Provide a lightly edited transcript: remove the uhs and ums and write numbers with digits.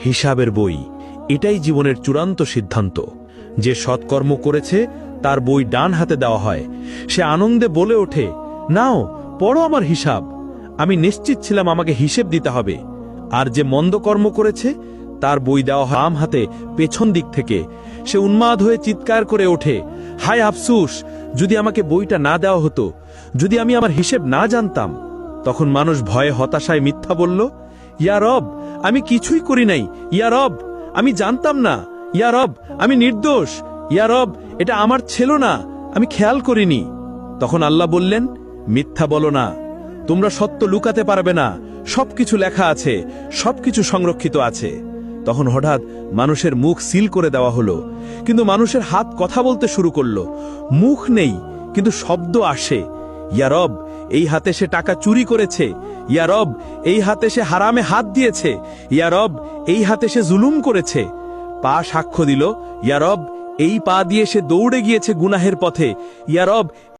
হিসাবের বই, এটাই জীবনের চূড়ান্ত সিদ্ধান্ত। যে সৎকর্ম করেছে তার বই ডান হাতে দেওয়া হয়। সে আনন্দে বলে ওঠে, নাও পড়ো আমার হিসাব। আমি নিশ্চিত ছিলাম আমাকে হিসেব দিতে হবে। আর যে মন্দ কর্ম করেছে তার বই দেওয়া হয় বাম হাতে পেছন দিক থেকে। সে উন্মাদ হয়ে চিৎকার করে ওঠে, হায় আফসুস, যদি আমাকে বইটা না দেওয়া হতো, যদি আমি আমার হিসেব না জানতাম। তখন মানুষ ভয়ে হতাশায় মিথ্যা বলল, ইয়া রব, আমি কিছুই করি নাই। ইয়া রব, আমি জানতাম না। ইয়া রব, আমি নির্দোষ। ইয়া রব, এটা আমার ছিল না, আমি খেয়াল করিনি। তখন আল্লাহ বললেন, মিথ্যা বলো না, তোমরা সত্য লুকাতে পারবে না। সবকিছু লেখা আছে, সবকিছু সংরক্ষিত আছে। তখন হঠাৎ মানুষের মুখ সিল করে দেওয়া হলো, কিন্তু মানুষের হাত কথা বলতে শুরু করলো। মুখ নেই, কিন্তু শব্দ আসে। ইয়া রব, এই হাতে সে টাকা চুরি করেছে। ইয়া রব, এই হাতে সে হারামে হাত দিয়েছে। ইয়া রব, এই হাতে সে জুলুম করেছে। পা সাক্ষ্য দিল, ইয়া রব, এই পা দিয়ে সে দৌড়ে গিয়েছে গুনাহের পথে। ইয়া রব,